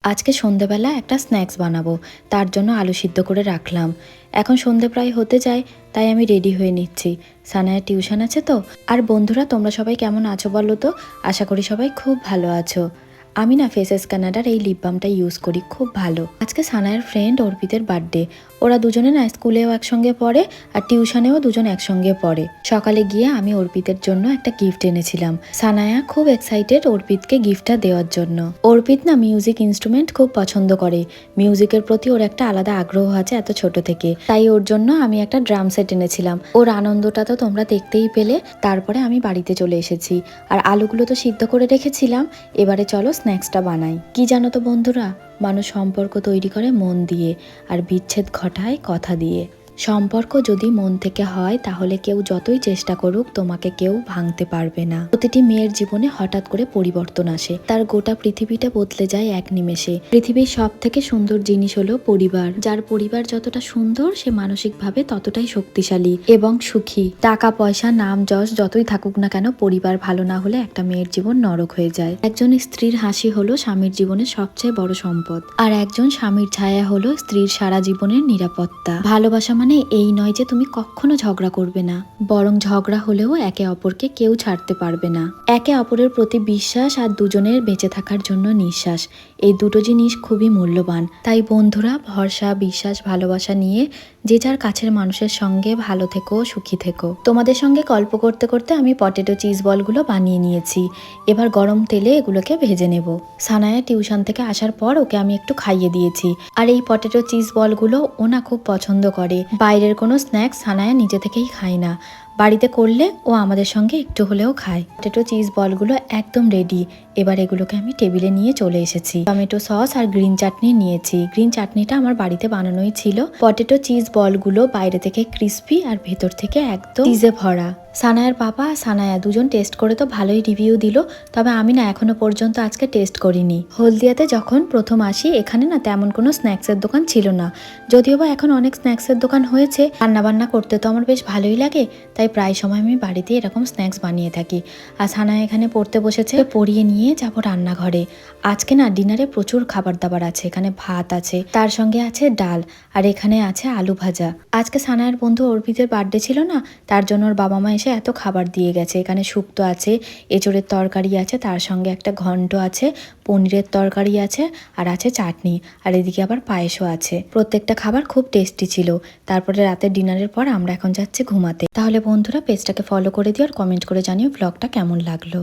আজকে সন্ধেবেলা একটা স্ন্যাক্স বানাবো, তার জন্য আলু সিদ্ধ করে রাখলাম। এখন সন্ধে প্রায় হতে যায়, তাই আমি রেডি হয়ে নিচ্ছি। সানায়ার টিউশন আছে তো। আর বন্ধুরা, তোমরা সবাই কেমন আছো বলো তো? আশা করি সবাই খুব ভালো আছো। আমি না ফেসেস কানাডার এই লিপ বামটা ইউজ করি, খুব ভালো। আজকে সানায়ার ফ্রেন্ড অর্পিতের বার্থডে। ওরা দুজনে না স্কুলেও একসঙ্গে পড়ে আর টিউশনেও দুজন একসঙ্গে পড়ে। সকালে গিয়ে আমি অর্পিতের জন্য একটা গিফট এনেছিলাম। সানায়া খুব এক্সাইটেড অর্পিতকে গিফটটা দেওয়ার জন্য। অর্পিত না মিউজিক ইনস্ট্রুমেন্ট খুব পছন্দ করে। মিউজিকের প্রতি ওর একটা আলাদা আগ্রহ আছে এত ছোট থেকে। তাই ওর জন্য আমি একটা ড্রাম সেট এনেছিলাম। ওর আনন্দটা তো তোমরা দেখতেই পেলে। তারপরে আমি বাড়িতে চলে এসেছি। আর আলুগুলো তো সিদ্ধ করে রেখেছিলাম। এবারে চলো স্ন্যাক্সটা বানাই। কি জানো তো বন্ধুরা, মানুষ সম্পর্ক তৈরি করে মন দিয়ে, আর বিচ্ছেদ ঘটায় কথা দিয়ে। সম্পর্ক যদি মন থেকে হয় তাহলে কেউ যতই চেষ্টা করুক তোমাকে কেউ ভাঙতে পারবে না। প্রতিটি মেয়ের জীবনে হঠাৎ করে পরিবর্তন আসে, তার গোটা পৃথিবীটা বদলে যায় এক নিমেষে। পৃথিবীর সব থেকে সুন্দর জিনিস হলো পরিবার। যার পরিবার যতটা সুন্দর সে মানসিকভাবে ততটাই শক্তিশালী এবং সুখী। টাকা পয়সা নাম যশ যতই থাকুক না কেন, পরিবার ভালো না হলে একটা মেয়ের জীবন নরক হয়ে যায়। একজন স্ত্রীর হাসি হলো স্বামীর জীবনের সবচেয়ে বড় সম্পদ, আর একজন স্বামীর ছায়া হলো স্ত্রীর সারা জীবনের নিরাপত্তা। ভালোবাসা মানে এই নয় যে তুমি কখনো ঝগড়া করবে না, বরং ঝগড়া হলেও একে অপরকে কেউ ছাড়তে পারবে না। একে অপরের প্রতি বিশ্বাস আর দুজনের বেঁচে থাকার জন্য নিঃশ্বাস, এই দুটো জিনিস খুবই মূল্যবান। তাই বন্ধুরা, ভরসা, বিশ্বাস, ভালোবাসা নিয়ে যে যার কাছের মানুষের সঙ্গে ভালো থেকো, সুখী থেকো। তোমাদের সঙ্গে গল্প করতে করতে আমি পটেটো চিজ বলগুলো বানিয়ে নিয়েছি। এবার গরম তেলে এগুলোকে ভেজে নেব। সানায়া টিউশন থেকে আসার পর ওকে আমি একটু খাইয়ে দিয়েছি। আর এই পটেটো চিজ বলগুলো ও না খুব পছন্দ করে। বাইরের কোনো স্ন্যাক্স সানায়া নিজে থেকেই খায় না, বাড়িতে করলে ও আমাদের সঙ্গে একটু হলেও খায়। পটেটো চিজ বলগুলো একদম রেডি। এবার এগুলোকে আমি টেবিলে নিয়ে চলে এসেছি। টমেটো সস আর গ্রিন চাটনি নিয়েছি। গ্রিন চাটনিটা আমার বাড়িতে বানানোই ছিল। পটেটো চিজ বলগুলো বাইরে থেকে ক্রিস্পি আর ভেতর থেকে একদম চিজে ভরা। সানায়ার পাপা আর সানায়া দুজন টেস্ট করে তো ভালোই রিভিউ দিল, তবে আমি না এখনো পর্যন্ত আজকে টেস্ট করিনি। হলদিয়াতে যখন প্রথম আসি, এখানে না তেমন কোনো স্ন্যাক্সের দোকান ছিল না। যদিও বা এখন অনেক স্ন্যাক্সের দোকান হয়েছে। রান্নাবান্না করতে তো আমার বেশ ভালোই লাগে, তাই প্রায় সময় আমি বাড়িতে এরকম স্ন্যাক্স বানিয়ে থাকি। আর সানায়া এখানে পড়তে বসেছে, পড়িয়ে নিয়ে যাব রান্নাঘরে। আজকে না ডিনারে প্রচুর খাবার দাবার আছে। এখানে ভাত আছে, তার সঙ্গে আছে ডাল, আর এখানে আছে আলু ভাজা। আজকে সানায়ার বন্ধু অর্পিতের বার্থডে ছিল না, তার জন্য ওর বাবা মা এসে এত খাবার দিয়ে গেছে। এখানে শুক্তো আছে, এঁচোড়ের তরকারি আছে, তার সঙ্গে একটা ঘন্ট আছে, পনিরের তরকারি আছে, আর আছে চাটনি, আর এদিকে আবার পায়েসও আছে। প্রত্যেকটা খাবার খুব টেস্টি ছিল। তারপরে রাতের ডিনারের পর আমরা এখন যাচ্ছি ঘুমাতে। তাহলে বন্ধুরা, পেজটাকে ফলো করে দিও আর কমেন্ট করে জানিও ব্লগটা কেমন লাগলো।